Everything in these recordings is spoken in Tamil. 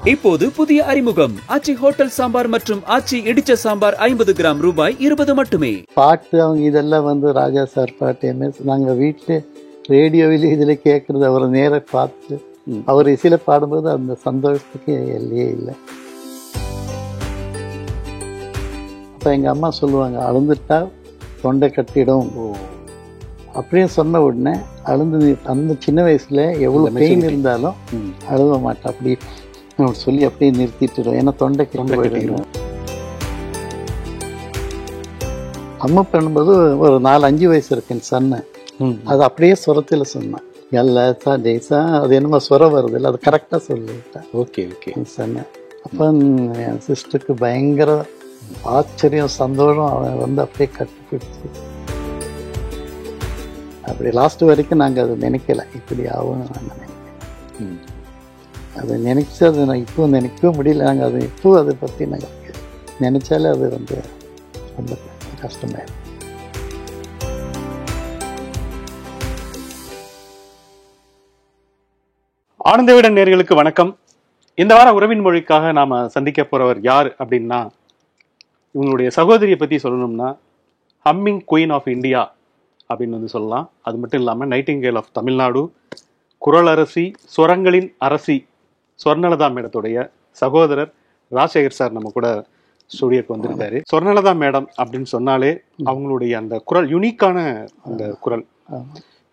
இப்போது புதிய அறிமுகம் ஆச்சி ஹோட்டல் சாம்பார் மற்றும் ஆச்சி இடிச்ச சாம்பார் 50 கிராம் ரூபாய் 20 மட்டுமே. பாட்டு அவங்க இதெல்லாம் வந்து ராஜா சார் பாட்டு எம்எஸ் நாங்கள் வீட்டில் ரேடியோவில் இதில் கேட்குறது அவரை நேர பார்த்து அவர் இசையில் பாடும்போது அந்த சந்தோஷத்துக்கு எல்லையே இல்லை. அப்போ எங்கள் அம்மா சொல்லுவாங்க, அழுந்துட்டா தொண்டை கட்டிடும் அப்படியே சொன்ன உடனே அழுந்து அந்த சின்ன வயசுல எவ்வளோ பெயின் இருந்தாலும் அழுவ மாட்டேன் அப்படி சொல்லி அப்படியே நிறுத்திட்டுடும். ஏன்னா தொண்டை போயிடும். அம்மா பண்ணும்போது ஒரு 4-5 வயசு இருக்கு என் சன்ன அது அப்படியே சுரத்தில் சொன்னான். எல்லா டேஸா அது என்னமோ சுரம் வருது இல்லை, அது கரெக்டாக சொல்லிட்டேன். ஓகே ஓகே சொன்னேன். அப்போ என் சிஸ்டருக்கு பயங்கர ஆச்சரியம் சந்தோஷம். அவன் வந்து அப்படியே கட்டுப்பிடிச்சு அப்படி லாஸ்ட் வரைக்கும் நாங்கள் அதை நினைக்கல இப்படி ஆகும்னு நான் நினைக்கிறேன். அதை நினைச்சு அதை நான் இப்போ நினைக்கவே முடியல. நாங்கள் அதை இப்போ அதை பற்றி நாங்கள் நினைச்சாலே அது வந்து ரொம்ப கஷ்டமாயிடும். ஆனந்த விகடன் நேயர்களுக்கு வணக்கம். இந்த வார உறவின் மொழிக்காக நாம சந்திக்க போறவர் யார் அப்படின்னா, இவங்களுடைய சகோதரியை பத்தி சொல்லணும்னா ஹம்மிங் குயின் ஆஃப் இந்தியா அப்படின்னு வந்து சொல்லலாம். அது மட்டும் இல்லாமல் நைட்டிங்கேல் ஆஃப் தமிழ்நாடு, குரலரசி, சுரங்களின் அரசி ஸ்வர்ணலதா மேடத்துடைய சகோதரர் ராஜசேகர் சார் நம்ம கூட ஸ்டுடியோக்கு வந்திருக்காரு. ஸ்வர்ணலதா மேடம் அப்படின்னு சொன்னாலே அவங்களுடைய அந்த குரல் யூனிக்கான அந்த குரல்,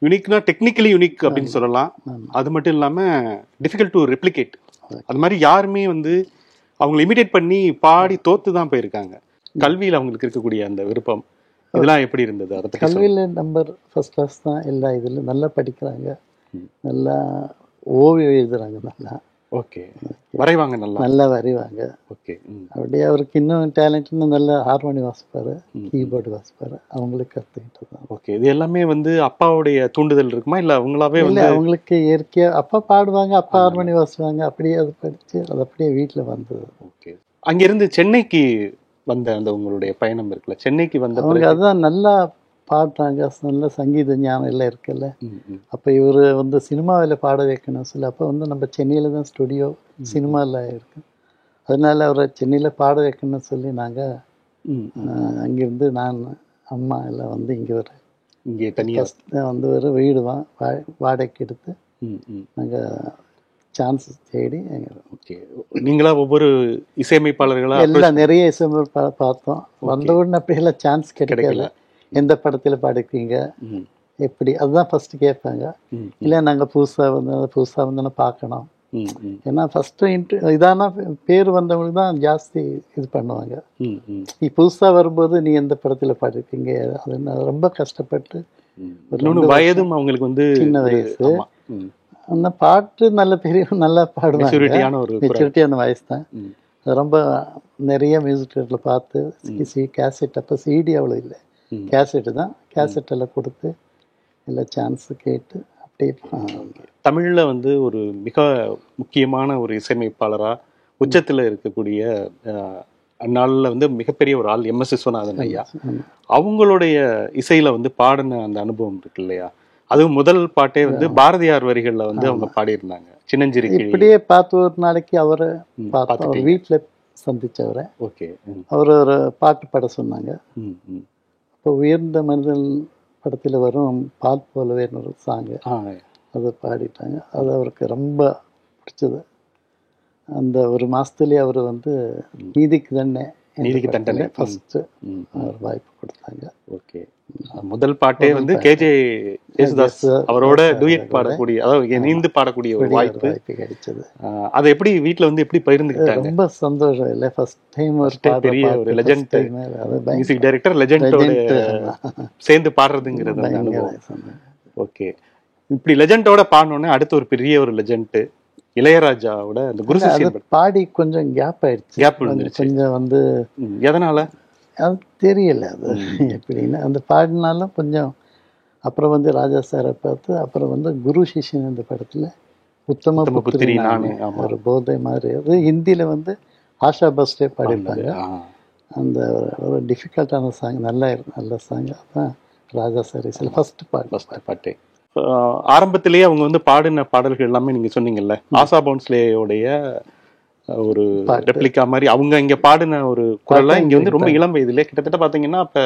யூனிக்னா டெக்னிக்கலி யூனிக் அப்படின்னு சொல்லலாம். அது மட்டும் இல்லாமல் டிஃபிகல்ட் டு ரெப்ளிகேட். அது மாதிரி யாருமே வந்து அவங்களை இமிடேட் பண்ணி பாடி தோத்து தான் போயிருக்காங்க. கல்வியில் அவங்களுக்கு இருக்கக்கூடிய அந்த விருப்பம் இதெல்லாம் எப்படி இருந்தது? அதை கல்வியில் நம்பர் ஃபர்ஸ்ட் கிளாஸ் தான். எல்லா இதில் நல்லா படிக்கிறாங்க, நல்லா ஓவியம் எழுதுறாங்க, நல்லா ஓகே வரைவாங்க, நல்லா வரைவாங்க. ஓகே அப்படியே அவருக்கு இன்னும் டேலண்ட், இன்னும் நல்லா ஹார்மோனி வாசிப்பார், கீபோர்டு வாசிப்பார். அவங்களுக்கு கற்றுக்கிட்டு தான். ஓகே, இது எல்லாமே வந்து அப்பாவுடைய தூண்டுதல் இருக்குமா இல்லை அவங்களாவே இல்லை? அவங்களுக்கு இயற்கையாக அப்பா பாடுவாங்க, அப்பா ஹார்மோனி வாசிப்பாங்க. அப்படியே அது படித்து அது அப்படியே வீட்டில் வந்தது. ஓகே, அங்கிருந்து சென்னைக்கு வந்த அந்த உங்களுடைய பயணம் இருக்குல்ல, சென்னைக்கு வந்த அவங்க அதுதான் நல்லா பாடுறாங்க, நல்ல சங்கீத ஞானம் எல்லாம் இருக்குல்ல. அப்போ இவர் வந்து சினிமாவில் பாட வைக்கணும் சொல்லி அப்போ வந்து நம்ம சென்னையில் தான் ஸ்டுடியோ சினிமாவில் இருக்கு. அதனால அவரை சென்னையில் பாட வைக்கணும்னு சொல்லி நாங்கள் அங்கேருந்து நான் அம்மா எல்லாம் வந்து இங்கே தனியாக வந்து ஒரு வீடு வாடகைக்கு எடுத்து நாங்கள் சான்ஸ் தேடி. ஓகே, நீங்களா ஒவ்வொரு இசையமைப்பாளர்களா எல்லாம் நிறைய இசையமைப்பாளர் பார்த்தோம். வந்த உடனே அப்படியெல்லாம் சான்ஸ் கிடைக்கல. எந்த படத்தில் பாடிருக்கீங்க எப்படி, அதுதான் ஃபர்ஸ்ட் கேட்பாங்க. இல்லை நாங்கள் புதுசாக வந்தோன்னா பார்க்கணும். ஏன்னா ஃபர்ஸ்ட் இதான பேர் வந்தவங்களுக்கு தான் ஜாஸ்தி இது பண்ணுவாங்க. நீ புதுசாக வரும்போது நீ எந்த படத்தில் பாடிருக்கீங்க, அது ரொம்ப கஷ்டப்பட்டு. வயதும் அவங்களுக்கு வந்து சின்ன வயசு, அந்த பாட்டு நல்ல பெரிய நல்லா பாடுவாங்க. மெச்சூரிட்டியான வயசு தான். அது ரொம்ப நிறைய மியூசிக் தியேட்டரில் பார்த்து கேசட், அப்போ சிடி அவ்வளோ இல்லை, கேசட்டு தான். கேசட்டெல்லாம் கொடுத்து எல்லாம் சான்ஸு கேட்டு அப்படியே. தமிழில் வந்து ஒரு மிக முக்கியமான ஒரு இசையமைப்பாளராக உச்சத்தில் இருக்கக்கூடிய அந்நாளில் வந்து மிகப்பெரிய ஒரு ஆள் எம்எஸ் விஸ்வநாதன் ஐயா. அவங்களுடைய இசையில் வந்து பாடின அந்த அனுபவம் இருக்கு இல்லையா? அதுவும் முதல் பாட்டே வந்து பாரதியார் வரிகளில் வந்து அவங்க பாடியிருந்தாங்க, சின்னஞ்சிறு. இப்படியே பார்த்து ஒரு நாளைக்கு அவரை பார்த்தோம், வீட்டில் சந்திச்சவரை. ஓகே, அவர் ஒரு பாட்டு பாட சொன்னாங்க. இப்போ உயர்ந்த மனிதன் படத்தில் வரும் பால் போலவே ஒரு சாங்கு, அதை பாடிட்டாங்க. அது அவருக்கு ரொம்ப பிடிச்சது. அந்த ஒரு மாதத்துலேயே அவர் வந்து நீதிக்கு தண்டனை ஃபர்ஸ்ட் அவர் வாய்ப்பு கொடுத்தாங்க. ஓகே, முதல் பாட்டே வந்து கேஜே யேசுதாஸ் அவரோட டூயட் பாடக்கூடிய, அதாவது இணைந்து பாடக்கூடிய ஒரு வாய்ப்பு கிடைச்சது. அதை எப்படி வீட்டில் வந்து எப்படி பகிர்ந்துக்கிட்டாங்க? ரொம்ப சந்தோஷம் இல்லை? ஃபர்ஸ்ட் டைம் ஒரு பெரிய ஒரு லெஜண்ட் மியூசிக் டைரக்டர் லெஜண்டோட சேர்ந்து பாடுறதுங்கிறது. ஓகே, இப்படி லெஜண்டோட பாடணுன்னே அடுத்து ஒரு பெரிய ஒரு லெஜண்ட் இளையராஜாவோட அந்த குரு சிஷ்யன் பாடி கொஞ்சம் கேப் ஆயிடுச்சு. கொஞ்சம் வந்து எதனால அது தெரியல, அது எப்படின்னா அந்த பாடினாலும் கொஞ்சம். அப்புறம் வந்து ராஜா சாரை பார்த்து அப்புறம் வந்து குரு சிஷ்யன் இந்த படத்தில் உத்தம புத்திரி ஒரு போதை மாதிரி. அது ஹிந்தியில் வந்து ஆஷா பஸ்டே பாடிப்பாங்க. அந்த ஒரு டிஃபிகல்ட்டான சாங், நல்ல சாங். அதுதான் ராஜா சார் ஃபர்ஸ்ட் பாட்டு. ஆரம்பத்திலேயே அவங்க வந்து பாடின பாடல்கள் எல்லாமே நீங்க சொன்னீங்கல்ல, ஆசா பவுன்ஸ்லேயோடைய ஒரு ரெப்ளிகா மாதிரி அவங்க இங்க பாடின ஒரு குரலா இங்க வந்து ரொம்ப இளம் வயதுல கிட்டத்தட்ட பாத்தீங்கன்னா அப்ப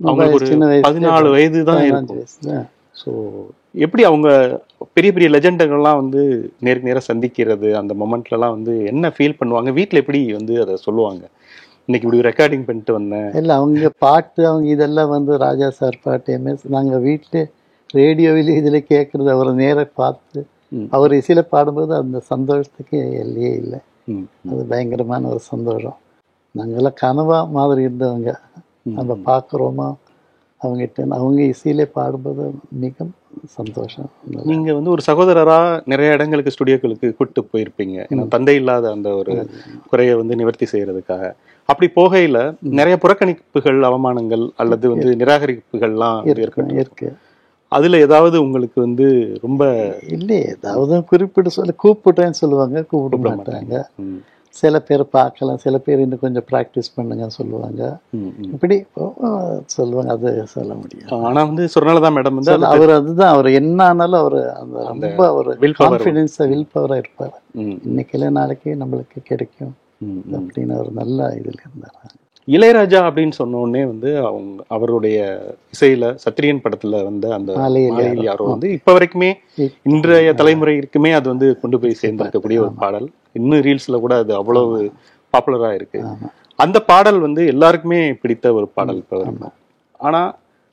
அவங்களுக்கு ஒரு 14 வயது தான் இருக்கும். ஸோ எப்படி அவங்க பெரிய பெரிய லெஜெண்டுகள்லாம் வந்து நேருக்கு நேரம் சந்திக்கிறது அந்த மொமெண்ட்லலாம் வந்து என்ன ஃபீல் பண்ணுவாங்க, வீட்டில் எப்படி வந்து அதை சொல்லுவாங்க, இன்னைக்கு இப்படி ரெக்கார்டிங் பண்ணிட்டு வந்தேன்? இல்லை, அவங்க பாட்டு அவங்க இதெல்லாம் வந்து ராஜா சார் பாட்டு எம்எஸ் நாங்கள் வீட்டில் ரேடியோவில் இதில் கேட்குறது அவரை நேராக பார்த்து அவர் இசையில் பாடும்போது அந்த சந்தோஷத்துக்கு எல்லையே இல்லை. அது பயங்கரமான ஒரு சந்தோஷம். நாங்கள்லாம் கனவா மாதிரி இருந்தவங்க, நம்ம பார்க்குறோமா அவங்ககிட்ட அவங்க இசையிலே பாடும்போது மிக சந்தோஷம். நீங்க வந்து ஒரு சகோதரரா நிறைய இடங்களுக்கு ஸ்டுடியோக்களுக்கு கூட்டு போயிருப்பீங்க, ஏன்னா தந்தை இல்லாத அந்த ஒரு குறையை வந்து நிவர்த்தி செய்யறதுக்காக. அப்படி போகையில நிறைய புறக்கணிப்புகள், அவமானங்கள் அல்லது வந்து நிராகரிப்புகள்லாம் இருக்கு. அதுல ஏதாவது உங்களுக்கு வந்து ரொம்ப இல்லை, ஏதாவது குறிப்பிட்டு சொல்ல கூப்பிட்டேன்னு சொல்லுவாங்க, கூப்பிட மாட்டாங்க. சில பேர் பார்க்கலாம், சில பேர் இன்னும் கொஞ்சம் ப்ராக்டிஸ் பண்ணுங்க சொல்லுவாங்க, இப்படி சொல்லுவாங்க. அது சொல்ல முடியும். ஆனா வந்து சொன்னாலதான் மேடம் வந்து அவர் அதுதான் அவர் என்ன ஆனாலும் அவர் அந்த ரொம்ப ஒரு கான்ஃபிடென்ஸா வில் பவரா இருப்பார். இன்னைக்கு இல்லை நாளைக்கு நம்மளுக்கு கிடைக்கும் அப்படின்னு ஒரு நல்ல இதுல இருந்தார். இளையராஜா அப்படின்னு சொன்ன உடனே வந்து அவருடைய இசையில சத்திரியன் படத்துல வந்து அந்த யாரோ வந்து இப்ப வரைக்குமே இன்றைய தலைமுறைக்குமே அது வந்து கொண்டு போய் சேர்ந்திருக்கக்கூடிய ஒரு பாடல். இன்னும் ரீல்ஸ்ல கூட அது அவ்வளவு பாப்புலரா இருக்கு. அந்த பாடல் வந்து எல்லாருக்குமே பிடித்த ஒரு பாடல் இப்ப வரைக்கும். ஆனா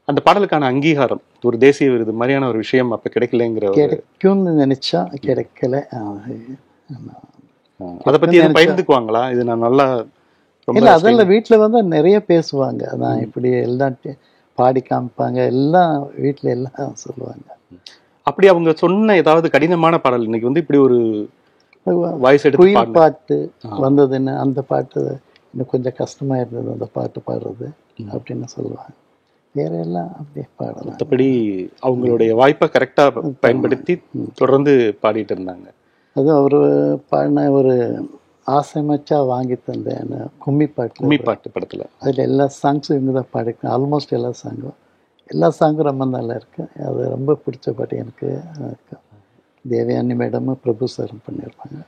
அந்த பாடலுக்கான அங்கீகாரம், ஒரு தேசிய விருது மாதிரியான ஒரு விஷயம் அப்ப கிடைக்கலங்கிற, கிடைக்கும்னு நினைச்சா கிடைக்கல. அதை பத்தி எதுவும் பகிர்ந்துக்குவாங்களா? இது நான் நல்லா இல்லை, அதெல்லாம் வீட்டில் வந்து நிறைய பேசுவாங்க. அதான் இப்படி எல்லாம் பாடி காமிப்பாங்க, எல்லாம் வீட்டில் எல்லாம் சொல்லுவாங்க. அப்படி அவங்க சொன்ன ஏதாவது கடினமான பாடல் இன்னைக்கு வந்து இப்படி ஒரு வாய்ஸ் எடுத்து குயில் பாட்டு வந்ததுன்னு, அந்த பாட்டு இன்னும் கொஞ்சம் கஷ்டமா இருந்தது அந்த பாட்டு பாடுறது அப்படின்னு சொல்லுவாங்க. வேற எல்லாம் அப்படியே பாடலாம். மற்றபடி அவங்களுடைய வாய்ப்பை கரெக்டா பயன்படுத்தி தொடர்ந்து பாடிட்டு இருந்தாங்க. அதுவும் அவரு பாடின ஒரு ஆசை மச்சா வாங்கி தந்தேன் கும்மி பாட்டு படத்துல, அதுல எல்லா சாங்ஸும் இவங்க தான் பாடிருக்கேன். ஆல்மோஸ்ட் எல்லா சாங்கும் ரொம்ப நல்லா இருக்கு. அது ரொம்ப பிடிச்ச பாட்டு எனக்கு. தேவயானி மேடமும் பிரபு சாரும் பண்ணியிருப்பாங்க.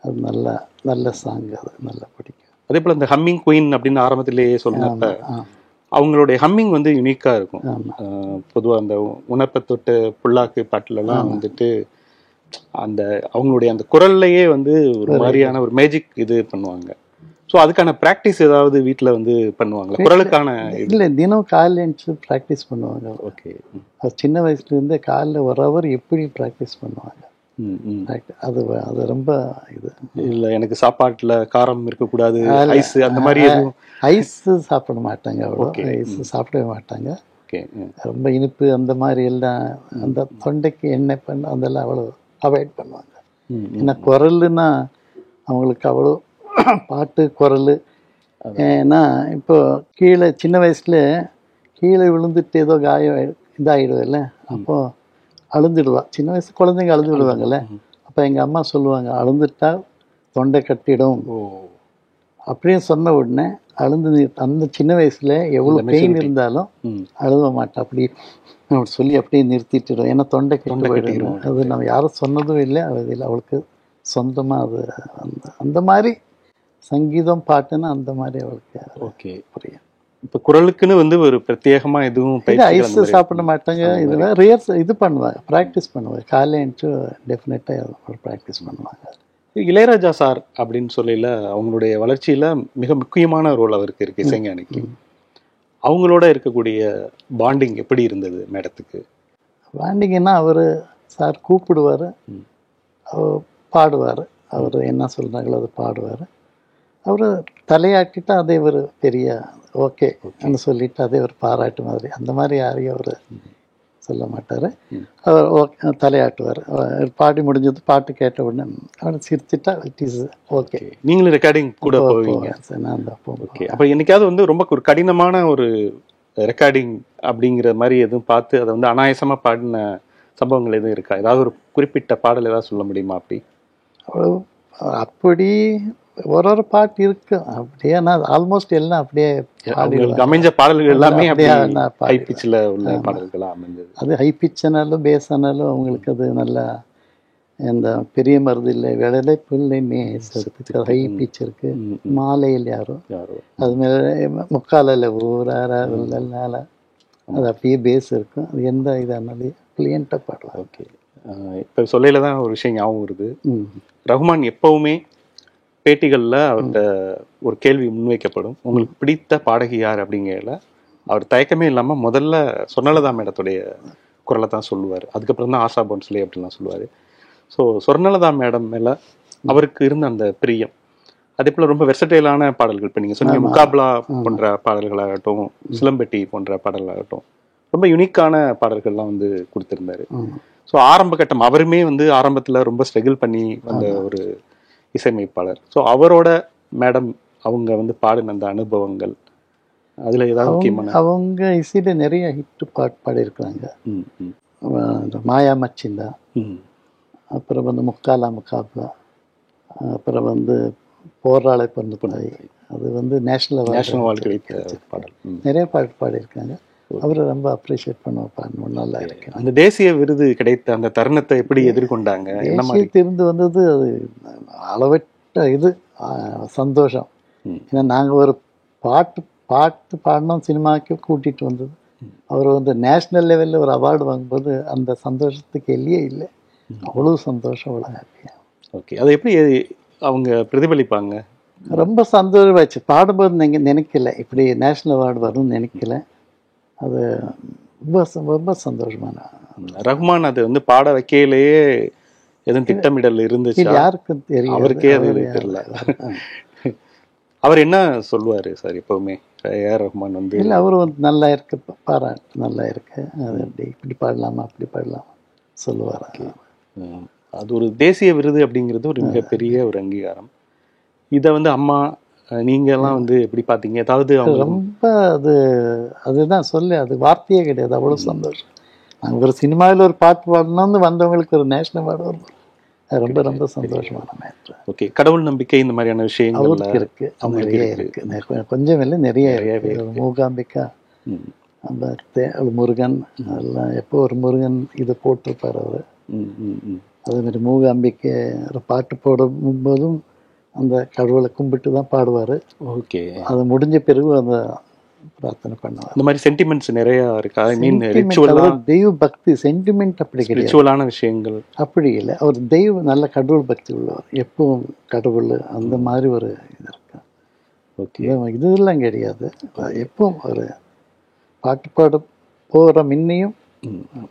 அது நல்ல சாங், அது நல்லா பிடிக்கும். அதே போல இந்த ஹம்மிங் குயின் அப்படின்னு ஆரம்பத்திலேயே சொன்னப்ப அவங்களுடைய ஹம்மிங் வந்து யூனிக்கா இருக்கும். பொதுவாக அந்த உணர்ப்பை தொட்டு புல்லாக்கு பாட்டுலலாம் வந்துட்டு அந்த அவங்களுடைய அந்த குரல்லையே வந்து ஒரு மாதிரியான ஒரு மேஜிக் இது பண்ணுவாங்க. ஸோ அதுக்கான ப்ராக்டிஸ் ஏதாவது வீட்டில் வந்து பண்ணுவாங்களா குரலுக்கான? இல்லை, தினம் காலையில் எழுந்து ப்ராக்டிஸ் பண்ணுவாங்க. ஓகே, அது சின்ன வயசுலேருந்தே காலையில் ஒரு ஹவர் எப்படி ப்ராக்டிஸ் பண்ணுவாங்க. அது அது ரொம்ப இது இல்லை, எனக்கு சாப்பாட்டில் காரம் இருக்கக்கூடாது, ஐஸ் அந்த மாதிரி ஐஸ் சாப்பிட மாட்டாங்க, அவ்வளோ ஐஸ் சாப்பிடவே மாட்டாங்க. ரொம்ப இனிப்பு அந்த மாதிரி எல்லாம் அந்த தொண்டைக்கு எண்ணெய் பண்ண அதெல்லாம் அவ்வளோ அவாய்ட் பண்ணுவாங்க. ஏன்னா குரல்னா அவங்களுக்கு அவ்வளோ பாட்டு குரல். ஏன்னா இப்போ கீழே சின்ன வயசுல கீழே விழுந்துட்டு ஏதோ காயம் இதாகிடுவேல்ல, அப்போ அழுந்துடுவா. சின்ன வயசு குழந்தைங்க அழுந்து விடுவாங்கல்ல, அப்போ எங்கள் அம்மா சொல்லுவாங்க, அழுந்துட்டா தொண்டை கட்டிடும் அப்படின்னு சொன்ன உடனே அழுந்து அந்த சின்ன வயசுல எவ்வளோ பெயின் இருந்தாலும் அழுவ மாட்டா. அப்படி சொல்லி அப்படியே நிறுத்திட்டுடும். ஏன்னா தொண்டை கட்டிடும். அது நம்ம யாரும் சொன்னதும் இல்லை, அவளுக்கு சொந்தமாக அது அந்த மாதிரி சங்கீதம் பாட்டுன்னா அந்த மாதிரி அவளுக்கு. ஓகே, புரியும். இப்போ குரலுக்குன்னு வந்து ஒரு பிரத்யேகமா எதுவும் ஐஸ் சாப்பிட மாட்டாங்க. இதெல்லாம் ரியர்ஸ் இது பண்ணுவாங்க, ப்ராக்டிஸ் பண்ணுவாங்க. காலையிட்டு டெஃபினட்டாக ப்ராக்டிஸ் பண்ணுவாங்க. இளையராஜா சார் அப்படின்னு சொல்லல அவங்களுடைய வளர்ச்சியில மிக முக்கியமான ரோல் அவருக்கு இருக்கு இசைஞானிக்கு. அவங்களோட இருக்கக்கூடிய பாண்டிங் எப்படி இருந்தது மேடத்துக்கு? பாண்டிங்னா அவர் சார் கூப்பிடுவார், அவர் பாடுவார், அவர் என்ன சொல்கிறாங்களோ அதை பாடுவார். அவர் தலையாட்டிட்டு அதே ஒரு பெரிய ஓகே சொல்லிட்டு அதே ஒரு பாராட்டு மாதிரி, அந்த மாதிரி யாரையும் அவர் சொல்ல மாட்டார். அவர் தலையாட்டுவார். பாடி முடிஞ்சது, பாட்டு கேட்ட உடனே அவர் சிரிச்சுட்டா இட் இஸ் ஓகே. நீங்களும் ரெக்கார்டிங் கூட போவீங்க? நான் தான் போவேன். ஓகே, அப்போ என்னைக்காவது வந்து ரொம்ப ஒரு கடினமான ஒரு ரெக்கார்டிங் அப்படிங்கிற மாதிரி எதுவும் பார்த்து அதை வந்து அனாயசமாக பாடின சம்பவங்கள் எதுவும் இருக்கா? ஏதாவது ஒரு குறிப்பிட்ட பாடல் ஏதாவது சொல்ல முடியுமா? அப்படி ஒரு பாட்டு இருக்கு அப்படியே. நான் ஆல்மோஸ்ட் எல்லாம் அப்படியே அமைஞ்ச பாடல்கள் எல்லாமே ஹை பிச்சில் உள்ள பாடல்களாக அமைஞ்சது. அது ஹை பிச் ஆனாலும் பேஸ் ஆனாலும் அவங்களுக்கு அது நல்லா இந்த பெரிய மருதில்லை வெள்ளை பிள்ளை மேசத்துக்கு ஹை பீச் இருக்கு, மாலையில் யாரும் அது மேலே முக்காலில் ஊராரா வெள்ளனால அது அப்படியே பேஸ் இருக்கும். அது எந்த இதானாலே கிளியண்ட்டாக பாடலாம். ஓகே, இப்போ சொல்லையில தான் ஒரு விஷயம் ஞாபகம் வருது. ரஹ்மான் எப்பவுமே பேட்டிகளில் அவர்கிட்ட ஒரு கேள்வி முன்வைக்கப்படும், உங்களுக்கு பிடித்த பாடகி யார் அப்படிங்கிறதுல அவர் தயக்கமே இல்லாமல் முதல்ல சொர்ணலதா மேடத்துடைய குரலை தான் சொல்லுவார். அதுக்கப்புறம் தான் ஆஷா போன்ஸ்லே அப்படின்லாம் சொல்லுவார். ஸோ சொர்ணலதா மேடம் மேலே அவருக்கு இருந்த அந்த பிரியம், அதே போல் ரொம்ப வெர்சடைலான பாடல்கள், இப்போ நீங்கள் சொன்னீங்க முகாப்லா போன்ற பாடல்களாகட்டும், சிலம்பெட்டி போன்ற பாடல்களாகட்டும், ரொம்ப யுனிக்கான பாடல்கள்லாம் வந்து கொடுத்துருந்தாரு. ஸோ ஆரம்ப கட்டம் அவருமே வந்து ஆரம்பத்தில் ரொம்ப ஸ்ட்ரகிள் பண்ணி வந்த ஒரு இசையமைப்பாளர். ஸோ அவரோட மேடம் அவங்க வந்து பாடின அந்த அனுபவங்கள், அதில் ஏதாவது முக்கியமான அவங்க இசையில் நிறைய ஹிட் பாடியிருக்கிறாங்க. இந்த மாயா மச்சிந்தா, அப்புறம் வந்து முக்காலா முகாப்லா, அப்புறம் வந்து போராளை பிறந்து தாய், அது வந்து நேஷனல் அவார்டு கிடைத்த பாடல், நிறைய பாட்டு பாடியிருக்காங்க. அவரை ரொம்ப அப்ரிஷியேட் பண்ணுவோம். நல்லா இருக்கு. அந்த தேசிய விருது கிடைத்த அந்த தருணத்தை எப்படி எதிர்கொண்டாங்க? தேசியத்திலிருந்து வந்தது அது அளவற்ற இது சந்தோஷம். ஏன்னா நாங்கள் ஒரு பாட்டு பாடணும் சினிமாவுக்கு கூட்டிகிட்டு வந்தது, அவர் வந்து நேஷ்னல் லெவலில் ஒரு அவார்டு வாங்கும்போது அந்த சந்தோஷத்துக்கு எல்லையே இல்லை. அவ்வளோ சந்தோஷம், அவ்வளோ ஹாப்பியாக. ஓகே, அதை எப்படி அவங்க பிரதிபலிப்பாங்க? ரொம்ப சந்தோஷமாச்சு. பாடும்போது நீங்கள் நினைக்கல இப்படி நேஷ்னல் அவார்டு வரும்னு நினைக்கல. அது ரொம்ப ரொம்ப சந்தோஷமான. ரஹ்மான் அது வந்து பாட வைக்கையிலேயே எதுவும் திட்டமிடல் இருந்துச்சு? யாருக்கும் தெரியும், அவருக்கே அது தெரியல. அவர் என்ன சொல்லுவார் சார் எப்பவுமே? ஏஆர் ரஹ்மான் வந்து இல்லை, அவர் வந்து நல்லா இருக்கு, பாராட்டு நல்லா இருக்கு, அது அப்படி இப்படி பாடலாமா அப்படி பாடலாமா சொல்லுவார். அது ஒரு தேசிய விருது அப்படிங்கிறது ஒரு மிகப்பெரிய ஒரு அங்கீகாரம். இதை வந்து அம்மா நீங்க எல்லாம் வந்து எப்படி பார்த்தீங்க? ஏதாவது ரொம்ப அதுதான் சொல்ல, அது வார்த்தையே கிடையாது. அவ்வளோ சந்தோஷம். நாங்கள் ஒரு சினிமாவில் ஒரு பாட்டு பாடணும்னு வந்தவங்களுக்கு ஒரு நேஷனல் அவார்டு வரும், ரொம்ப ரொம்ப சந்தோஷமான மேட்ரு. ஓகே, கடவுள் நம்பிக்கை இந்த மாதிரியான விஷயங்கள் அவருக்கு இருக்கு, நிறைய இருக்கு. கொஞ்சம் இல்லை, நிறைய மூகாம்பிகா, அந்த முருகன், அதெல்லாம் எப்போ ஒரு முருகன் இதை போட்டிருப்பார் அவர். அதே மாதிரி மூகாம்பிக்கை ஒரு பாட்டு போடும்போதும் அந்த கடவுளை கும்பிட்டு தான் பாடுவார். ஓகே, அது முடிஞ்ச பிறகு அந்த பிரார்த்தனை பண்ணுவார். இந்த மாதிரி சென்டிமெண்ட்ஸ் நிறைய இருக்கு. ஐ மீன் தெய்வ பக்தி சென்டிமெண்ட் அப்படி கிடையாது, ரிச்சுவலான விஷயங்கள் அப்படி இல்லை. அவர் தெய்வ நல்ல கடவுள் பக்தி உள்ளவர், எப்பவும் கடவுள் அந்த மாதிரி ஒரு இது இருக்கு. ஓகே, இதெல்லாம் கிடையாது. எப்பவும் ஒரு பாட்டு பாட போகிற முன்னையும்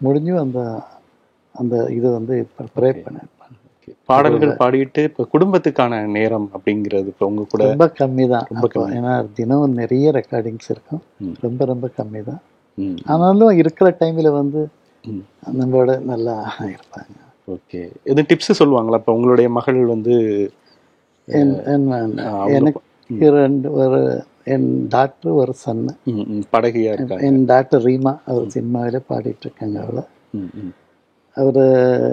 முடிஞ்சும் அந்த அந்த இது வந்து ப்ரே பண்ண பாடல்கள் பாடிட்டு இப்போ குடும்பத்துக்கான நேரம் அப்படிங்கிறது இப்போ உங்க கூட ரொம்ப கம்மி தான். ஏன்னா தினம் நிறைய ரெக்கார்டிங்ஸ் இருக்கும், ரொம்ப ரொம்ப கம்மி தான். ஆனாலும் இருக்கிற டைமில் வந்து நம்மளோட நல்லா இருப்பாங்க. ஓகே, எதுவும் டிப்ஸ் சொல்லுவாங்களா? இப்போ உங்களுடைய மகள் வந்து எனக்கு என் டாக்டர் ஒரு சன்னு படகியா இருக்காங்க. என் டாக்டர் ரீமா, அவர் சினிமாவில் பாடிட்டு இருக்காங்க. அவளை அவர்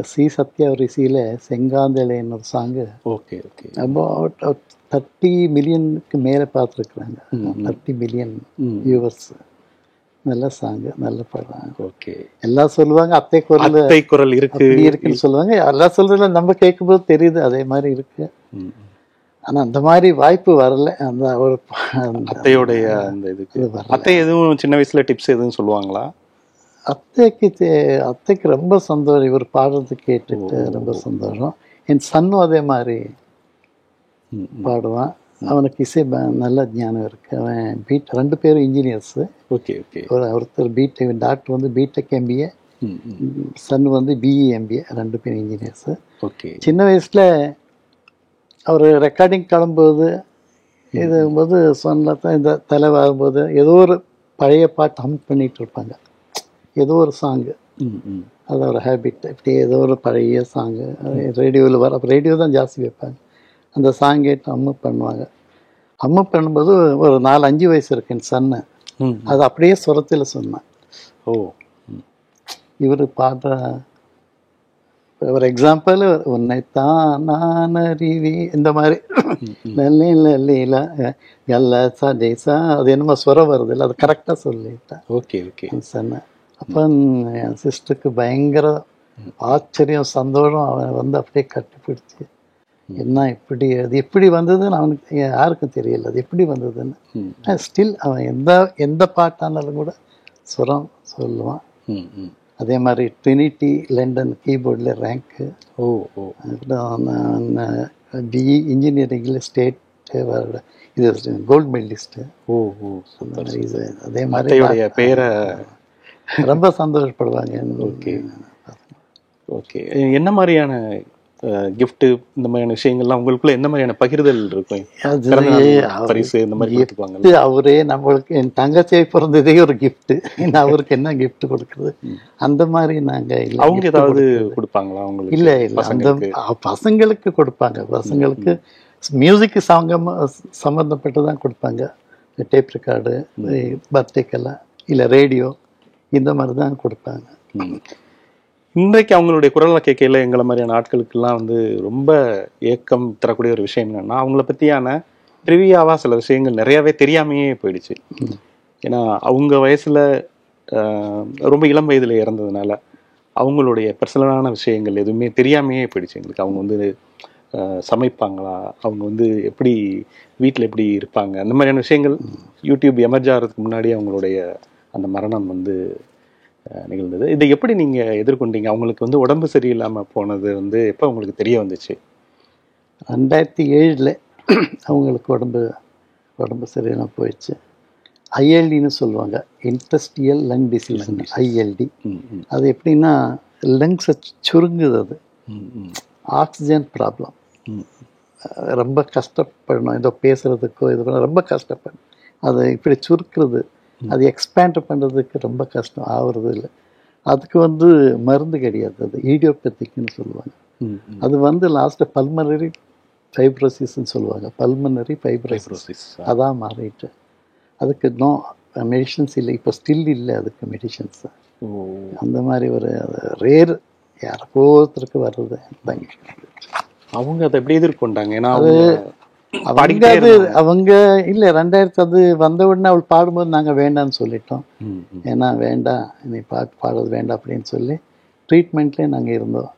சி சத்யா ஒரு இசையில் செங்காந்தலைன்னு ஒரு சாங்கு. ஓகே ஓகே, அபவுட் 30 மில்லியனுக்கு மேலே பார்த்துருக்குறாங்க. 30 மில்லியன் வியூவர்ஸ். நல்ல சாங்கு, நல்ல படம். ஓகே, எல்லாம் சொல்லுவாங்க அத்தை குரல் இருக்குன்னு சொல்லுவாங்க. எல்லாம் சொல்றதுல நம்ம கேட்கும்போது தெரியுது அதே மாதிரி இருக்கு. ஆனால் அந்த மாதிரி வாய்ப்பு வரல. அந்த ஒரு அத்தையோடைய அந்த இதுக்கு அத்தை எதுவும் சின்ன வயசுல டிப்ஸ் எதுவும் சொல்லுவாங்களா? அத்தைக்கு ரொம்ப சந்தோஷம், இவர் பாடுறது கேட்டுட்டு ரொம்ப சந்தோஷம். என் சன்னும் அதே மாதிரி பாடுவான். அவனுக்கு இசை நல்ல ஞானம் இருக்கு. அவன் ரெண்டு பேரும் இன்ஜினியர்ஸு. ஓகே ஓகே, ஒருத்தர் பிடெக், டாக்டர் வந்து பிடெக் எம்பிஏ, சன் வந்து பிஇ எம்பிஏ, ரெண்டு பேரும் இன்ஜினியர்ஸு. ஓகே, சின்ன வயசில் அவர் ரெக்கார்டிங் கிளம்பும்போது இதும்போது சொன்னதான் இந்த தலை வரும்போது ஏதோ ஒரு பழைய பாட்டு ஹம் பண்ணிட்டு இருப்பாங்க, ஏதோ ஒரு சாங்கு. அது ஒரு ஹேபிட். இப்படி ஏதோ ஒரு பழைய சாங்கு ரேடியோவில் வர, அப்போ ரேடியோ தான் ஜாஸ்தி வைப்பாங்க. அந்த சாங் கேட்டு அம்மு பண்ணுவாங்க. அம்மு பண்ணும்போது ஒரு 4-5 வயசு இருக்கு என் சன்னு. அது அப்படியே சுரத்தில் சொன்னேன். ஓ, இவர் பாடுற ஒரு எக்ஸாம்பிள், உன்னைத்தான் நான் அறிவி, இந்த மாதிரி லல்லீல எல்ல சா அது என்னமோ சுரம் வருது இல்லை, அது கரெக்டாக சொல்லிட்டேன். ஓகே ஓகே சொன்னேன். அப்போ என் சிஸ்டருக்கு பயங்கர ஆச்சரியம், சந்தோஷம். அவன் வந்து அப்படியே கட்டிப்பிடிச்சு, என்ன இப்படி அது எப்படி வந்ததுன்னு அவனுக்கு யாருக்கும் தெரியல, அது எப்படி வந்ததுன்னு. ஸ்டில் அவன் எந்த பாட்டானாலும் கூட சுரம் சொல்லுவான். அதே மாதிரி ட்ரினிட்டி லண்டன் கீபோர்டில் ரேங்க்கு. பிஇ இன்ஜினியரிங்கில் ஸ்டேட் இது கோல்டு மெடலிஸ்ட்டு. அதே மாதிரி பேரை ரொம்ப சந்தோஷப்படுவாங்க. ஓகே, என்ன மாதிரியான கிஃப்ட், இந்த மாதிரியான விஷயங்கள்லாம் உங்களுக்குள்ள என்ன மாதிரியான பகிர்தல் இருக்கும்? பரிசு இந்த மாதிரி கொடுத்துக்குவாங்க. அவரே நம்மளுக்கு என் தங்கச்சியை பிறந்ததே ஒரு கிஃப்ட், அவருக்கு என்ன கிஃப்ட் கொடுக்குறது அந்த மாதிரி நாங்க இல்லை. அவங்க ஏதாவது கொடுப்பாங்களா அவங்களுக்கு? இல்லை இல்லை, அந்த பசங்களுக்கு கொடுப்பாங்க. பசங்களுக்கு மியூசிக்கு சம்மந்தப்பட்டு தான் கொடுப்பாங்க. டேப் ரெக்கார்டு, பர்த்டேக்கெல்லாம் இல்லை ரேடியோ, இந்த மாதிரி தான் கொடுப்பாங்க. இன்றைக்கு அவங்களுடைய குரலை கேட்கல எங்களை மாதிரியான ஆட்களுக்கெல்லாம் வந்து ரொம்ப ஏக்கம் தரக்கூடிய ஒரு விஷயம் என்னன்னா, அவங்கள பற்றியான ட்ரிவியாவாக சில விஷயங்கள் நிறையாவே தெரியாமையே போயிடுச்சு. ஏன்னா அவங்க வயசில் ரொம்ப இளம் வயதில் இறந்ததுனால அவங்களுடைய பர்சனலான விஷயங்கள் எதுவுமே தெரியாமையே போயிடுச்சு எங்களுக்கு. அவங்க வந்து சமைப்பாங்களா, அவங்க வந்து எப்படி வீட்டில் எப்படி இருப்பாங்க, அந்த மாதிரியான விஷயங்கள் யூடியூப் எமர்ஜ் ஆகிறதுக்கு முன்னாடி அவங்களுடைய அந்த மரணம் வந்து நிகழ்ந்தது. இதை எப்படி நீங்கள் எதிர்கொண்டீங்க? அவங்களுக்கு வந்து உடம்பு சரியில்லாமல் போனது வந்து எப்போ உங்களுக்கு தெரிய வந்துச்சு? 2007 அவங்களுக்கு உடம்பு சரியில்லாமல் போயிடுச்சு. ஐஎல்டின்னு சொல்லுவாங்க, இன்டஸ்டியல் லங் டிசீஸ். ஐஎல்டி அது எப்படின்னா லங்ஸை சுருங்குது. அது ஆக்சிஜன் ப்ராப்ளம். ரொம்ப கஷ்டப்படணும், ஏதோ பேசுகிறதுக்கோ இது பண்ண ரொம்ப கஷ்டப்படணும். அதை இப்படி சுருக்கிறது, அது எக்ஸ்பேண்ட் பண்ணுறதுக்கு ரொம்ப கஷ்டம், ஆகுறது இல்லை. அதுக்கு வந்து மருந்து கிடையாது. அது ஈடியோபேத்திக்னு சொல்லுவாங்க. அது வந்து லாஸ்ட்டு பல்மனரி ஃபைப்ரோசிஸ்ன்னு சொல்லுவாங்க. பல்மனரி ஃபைப்ரோசிஸ் அதான் மாறிட்டு. அதுக்கு மெடிசன்ஸ் இல்லை, இப்போ ஸ்டில் இல்லை அதுக்கு மெடிசன்ஸ். அந்த மாதிரி ஒரு ரேர் யாருக்கோ ஒருத்தருக்கு வர்றது. அவங்க அதை எப்படி எதிர்கொண்டாங்க? ஏன்னா அவங்க இல்லை 2000 அது வந்த உடனே அவள் பாடும்போது நாங்கள் வேண்டான்னு சொல்லிட்டோம். ஏன்னா வேண்டாம், நீ பாடுறது வேண்டாம் அப்படின்னு சொல்லி ட்ரீட்மெண்ட்லேயே நாங்கள் இருந்தோம்.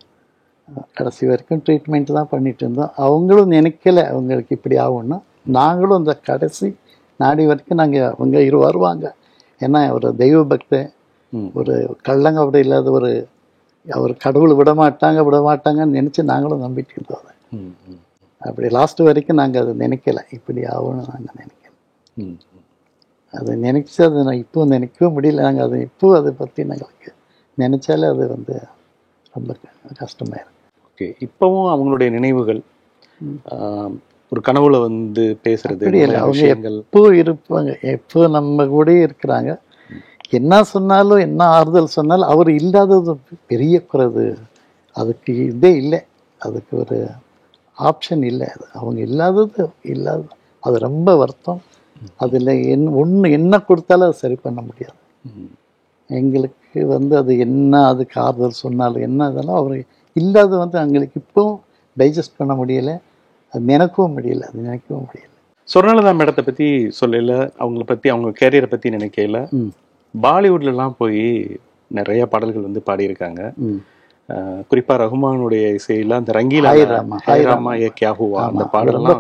கடைசி வரைக்கும் ட்ரீட்மெண்ட் தான் பண்ணிட்டு இருந்தோம். அவங்களும் நினைக்கல அவங்களுக்கு இப்படி ஆகும்னா. நாங்களும் அந்த கடைசி நாடி வரைக்கும் நாங்கள் அவங்க வருவாங்க. ஏன்னா ஒரு தெய்வ பக்தன், ஒரு கள்ளங்க அப்படி இல்லாத ஒரு அவர் கடவுள் விடமாட்டாங்கன்னு நினச்சி நாங்களும் நம்பிட்டு இருந்தோம். அப்படி லாஸ்ட் வரைக்கும் நாங்கள் அதை நினைக்கல, இப்படி ஆகும்னு நாங்கள் நினைக்கல. அதை நினைச்சு அதை நான் இப்போ நினைக்கவே முடியல. நாங்கள் அதை இப்போ அதை பற்றி எங்களுக்கு நினைச்சாலே அது வந்து ரொம்ப கஷ்டமாயிருக்கு. ஓகே, இப்போவும் அவங்களுடைய நினைவுகள் ஒரு கனவுல வந்து பேசுறது, அவங்க எப்போ இருப்பாங்க, எப்போ நம்ம கூட இருக்கிறாங்க. என்ன சொன்னாலும் என்ன ஆறுதல் சொன்னாலும் அவர் இல்லாதது பெரிய குறைது. அதுக்கு இதே இல்லை, அதுக்கு ஒரு ஆப்ஷன் இல்லை. அது அவங்க இல்லாத அது ரொம்ப வருத்தம். அதில் என்ன கொடுத்தாலும் அதை சரி பண்ண முடியாது. எங்களுக்கு வந்து அது என்ன அதுக்கு ஆறுதல் சொன்னாலும் என்ன இதெல்லாம் அவர் இல்லாத வந்து எங்களுக்கு இப்போவும் டைஜஸ்ட் பண்ண முடியலை, அது நினைக்கவும் முடியல. சொர்ணலதா மேடத்தை பற்றி சொல்லல, அவங்கள பற்றி அவங்க கேரியரை பற்றி நினைக்கல. பாலிவுட்லலாம் போய் நிறைய பாடல்கள் வந்து பாடியிருக்காங்க. குறிப்பா ரஹ்மானுடைய இசையில அந்த ரங்கீலா ஹைராமா ஏ கியா ஹுவா அந்த பாடல்லாம்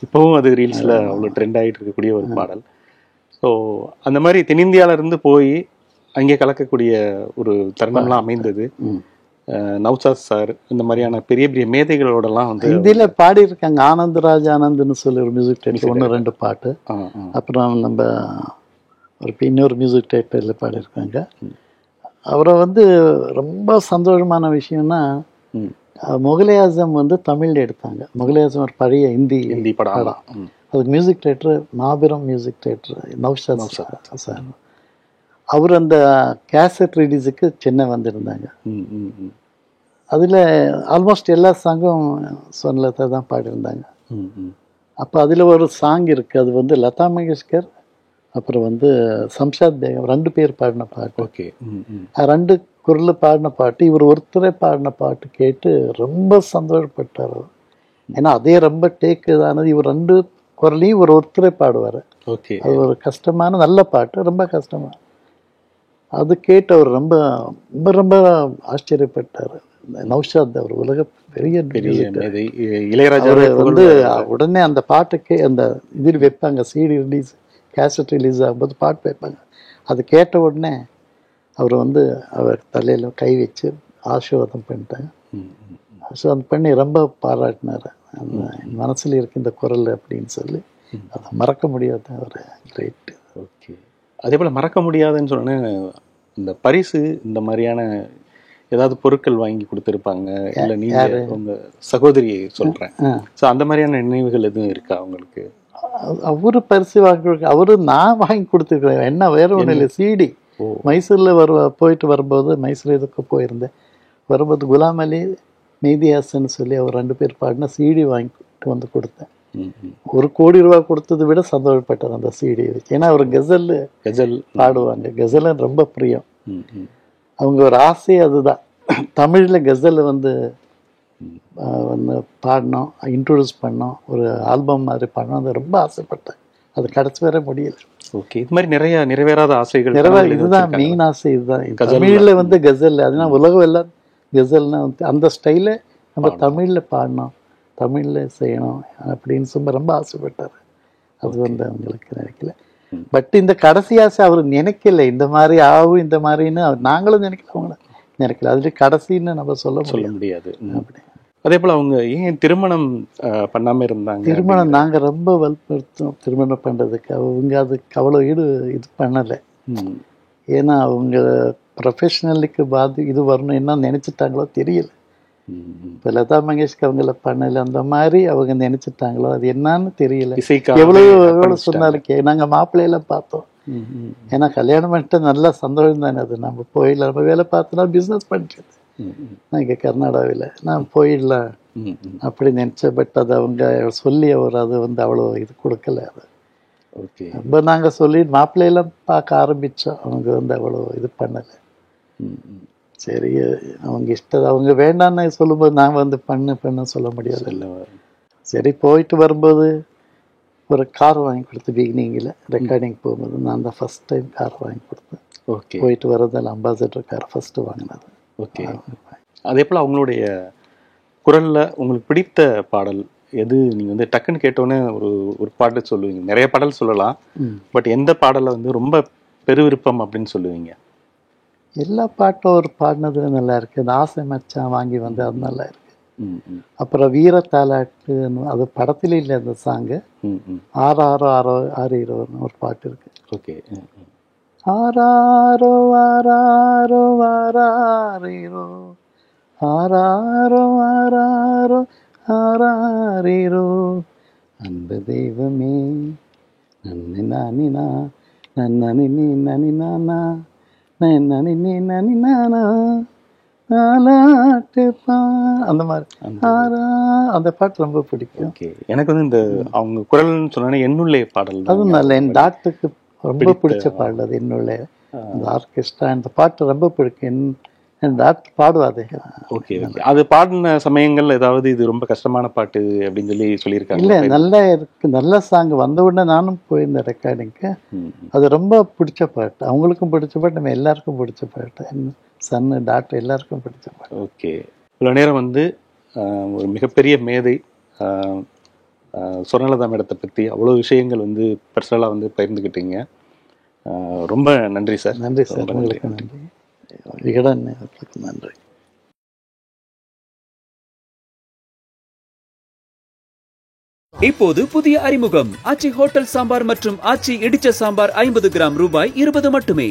இப்பவும் அது ரீல்ஸ்ல அவ்வளவு ட்ரெண்ட் ஆகிட்டு இருக்கக்கூடிய ஒரு பாடல். ஸோ அந்த மாதிரி தென்னிந்தியால இருந்து போய் அங்கே கலக்கக்கூடிய ஒரு தருணம்லாம் அமைந்தது. நௌசாத் சார் இந்த மாதிரியான பெரிய பெரிய மேதைகளோடலாம் வந்து இந்தியில பாடி இருக்காங்க. ஆனந்தராஜ் ஆனந்த்னு சொல்லி ஒரு மியூசிக் டைரக்டர் 1-2 பாட்டு. அப்புறம் நம்ம இன்னொரு மியூசிக் டைரக்டரில் பாடியிருக்காங்க. அவரை வந்து ரொம்ப சந்தோஷமான விஷயம்னா, முகலே ஆசம் வந்து தமிழில் எடுத்தாங்க. முகலே ஆசம் ஒரு பழைய ஹிந்தி படம். அதுக்கு மியூசிக் டைரக்டர், மாபெரும் மியூசிக் டைரக்டர் நௌஷாத் சார். அவர் அந்த கேசட் ரிலீஸுக்கு சென்னை வந்திருந்தாங்க. அதில் ஆல்மோஸ்ட் எல்லா சாங்கும் சொர்ணலதா தான் பாடியிருந்தாங்க. அப்போ அதில் ஒரு சாங் இருக்குது, அது வந்து லதா மங்கேஷ்கர் அப்புறம் வந்து சம்ஷாத் பேகம் 2 பேர் பாடின பாட்டு. ஓகே, 2 குரல் பாடின பாட்டு. இவர் ஒருத்தரே பாடின பாட்டு கேட்டு ரொம்ப சந்தோஷப்பட்டார். ஏன்னா அதே ரொம்ப டேக் இதானது. இவர் 2 குரலையும் இவர் ஒருத்தரே பாடுவார். ஓகே, அது ஒரு கஷ்டமான நல்ல பாட்டு, ரொம்ப கஷ்டமான. அது கேட்டு அவர் ரொம்ப ரொம்ப ரொம்ப ஆச்சரியப்பட்டார். நௌஷாத் அவர் உலக பெரிய மேதை இளையராஜா அவர் வந்து உடனே அந்த பாட்டுக்கு அந்த இதில் வைப்பாங்க, சிடி ரிலீஸ் கேசட் ரிலீஸ் ஆகும்போது பாட்டு வைப்பாங்க. அது கேட்ட உடனே அவர் வந்து அவர் தலையில் கை வச்சு ஆசீர்வாதம் பண்ணிட்டாங்க. ஆசீர்வாதம் பண்ணி ரொம்ப பாராட்டினார். அந்த மனசில் இருக்க இந்த குரல் அப்படின்னு சொல்லி அதை மறக்க முடியாத ஒரு கிரேட். ஓகே. அதே போல் மறக்க முடியாதுன்னு சொன்னேன், இந்த பரிசு இந்த மாதிரியான ஏதாவது பொருட்கள் வாங்கி கொடுத்துருப்பாங்க, இல்லை நீங்கள் உங்கள் சகோதரியை சொல்கிறேன், ஸோ அந்த மாதிரியான நினைவுகள் எதுவும் இருக்கா உங்களுக்கு? அவரு பரிசு வாங்கி அவரு நான் வாங்கி கொடுத்துருக்கிறேன். என்ன வேற ஒன்றும் இல்லை, சிடி. மைசூரில் போயிட்டு வரும்போது, மைசூர் இதுக்கு போயிருந்தேன், வரும்போது குலாம் அலி மெஹதி ஹாசன் சொல்லி அவர் 2 பேர் பாடினா சிடி வாங்கிட்டு வந்து கொடுத்தேன். 1 கோடி ரூபாய் கொடுத்ததை விட சந்தோஷப்பட்டார் அந்த சிடியை வச்சு. ஏன்னா அவர் கசல் பாடுவாங்க, கசல் ரொம்ப பிரியம். அவங்க ஒரு ஆசையே அதுதான், தமிழில் கசலை வந்து பாடினோம், இன்ட்ரோடியூஸ் பண்ணோம், ஒரு ஆல்பம் மாதிரி பண்ணோம். அது ரொம்ப ஆசைப்பட்டேன், அது கடைசி வர முடியல. ஓகே. இது மாதிரி நிறைய நிறைவேறாத ஆசைகள், இதுதான் மெயின் ஆசை. இதுதான் தமிழில் வந்து கசல், அதனால உலகம் எல்லாம் கசல்னா வந்து அந்த ஸ்டைல நம்ம தமிழில் பாடணும், தமிழில் செய்யணும் அப்படின்னு சொல்லி ரொம்ப ஆசைப்பட்டார். அது வந்து அவங்களுக்கு நினைக்கல. பட் இந்த கடைசி ஆசை அவர் நினைக்கல, இந்த மாதிரி ஆகும் இந்த மாதிரின்னு நாங்களும் நினைக்கல, அவங்கள நினைக்கல. அதுல கடைசின்னு நம்ம சொல்ல முடியாது. அப்படி அதே போல அவங்க ஏன் திருமணம் பண்ணாம இருந்தாங்க? திருமணம் நாங்க ரொம்ப வலுப்படுத்தோம் திருமணம் பண்றதுக்கு. அவங்க அதுக்கு அவ்வளோ இது பண்ணலை. ஏன்னா அவங்க ப்ரொஃபஷனலுக்கு இது வரணும் என்ன நினைச்சிட்டாங்களோ தெரியல. இப்போ லதா மங்கேஷ்கர் அவங்கள பண்ணல, அந்த மாதிரி அவங்க நினைச்சிட்டாங்களோ அது என்னன்னு தெரியல. எவ்வளவு சொன்னாலும் நாங்கள் மாப்பிள்ளையெல்லாம் பார்த்தோம். ஏன்னா கல்யாணம் பண்ணிட்டு நல்லா சந்தோஷம் தானே அது. நம்ம போயிடலாம், நம்ம வேலை பார்த்தோன்னா பிஸ்னஸ் பண்ணிட்டு நான் இங்கே கர்நாடகாவில் நான் போயிடலாம் அப்படி நினச்சேன். பட் அது அவங்க சொல்லி அவர் அது வந்து அவ்வளோ இது கொடுக்கல. அது ஓகே. ரொம்ப நாங்கள் சொல்லி மாப்பிள்ளையெல்லாம் பார்க்க ஆரம்பித்தோம், அவங்க வந்து அவ்வளோ இது பண்ணலை. சரி, அவங்க இஷ்டம், அவங்க வேண்டான்னு சொல்லும்போது நான் வந்து பண்ண சொல்ல முடியாது. சரி, போயிட்டு வரும்போது ஒரு கார் வாங்கி கொடுத்து, பிகினிங்கில் ரெக்கார்டிங் போகும்போது நான் தான் ஃபஸ்ட் டைம் கார் வாங்கி கொடுத்தேன். ஓகே. போயிட்டு வரதில் அம்பாசிடர் கார் ஃபஸ்ட்டு வாங்கினது. ஓகே. அதே போல் அவங்களுடைய குரலில் உங்களுக்கு பிடித்த பாடல் எது? நீங்கள் வந்து டக்குன்னு கேட்டோன்னே ஒரு பாட்டு சொல்லுவீங்க, நிறைய பாடல் சொல்லலாம், பட் எந்த பாடலை வந்து ரொம்ப பெருவிருப்பம் அப்படின்னு சொல்லுவீங்க? எல்லா பாட்டும் ஒரு பாடினது நல்லா இருக்கு. அந்த ஆசை மச்சான் வாங்கி வந்து அது நல்லா இருக்கு. அப்புறம் வீர தாலாட்டு, அது படத்துல இல்லை அந்த சாங்கு. 666 ஒரு பாட்டு இருக்கு. ஓகே. 666 666 666 666 அன்பு தெய்வமே நன்னி நானினா நன்னி நனி நானா நனி நனி நானா அந்த மாதிரி அந்த பாட்டு ரொம்ப பிடிக்கும். எனக்கு வந்து இந்த அவங்க குரல்னு சொன்னா என்னுள்ளே பாடல் அதுவும் நல்ல, என் டாக்டருக்கு ரொம்ப பிடிச்ச பாடல் அது. என்னுள்ளே அந்த ஆர்கெஸ்ட்ரா இந்த பாட்டு ரொம்ப பிடிக்கும். என் டாக்டர் பாடுவாது. ஓகே. அது பாடின சமயங்கள் ஏதாவது இது ரொம்ப கஷ்டமான பாட்டு அப்படின்னு சொல்லியிருக்காங்க? இல்லை, நல்லா இருக்கு, நல்ல சாங். வந்த உடனே நானும் போயிருந்தேன் ரெக்கார்டிங்க்கு. அது ரொம்ப பிடிச்ச பாட்டு, அவங்களுக்கும் பிடிச்ச பாட்டு, நம்ம எல்லாருக்கும் பிடிச்ச பாட்டு, சன்னு டாக்டர் எல்லாருக்கும் பிடிச்ச பாட்டு. ஓகே. இவ்வளோ நேரம் வந்து ஒரு மிகப்பெரிய மேதை சுவர்ணலதா மேடத்தை பற்றி அவ்வளோ விஷயங்கள் வந்து பர்சனலாக வந்து பகிர்ந்துக்கிட்டீங்க. ரொம்ப நன்றி சார். நன்றி சார், உங்களுக்கு நன்றி. நன்றி. இப்போது புதிய அறிமுகம் ஆச்சி ஹோட்டல் சாம்பார் மற்றும் ஆச்சி இடிச்ச சாம்பார் 50 கிராம் ரூபாய் 20 மட்டுமே.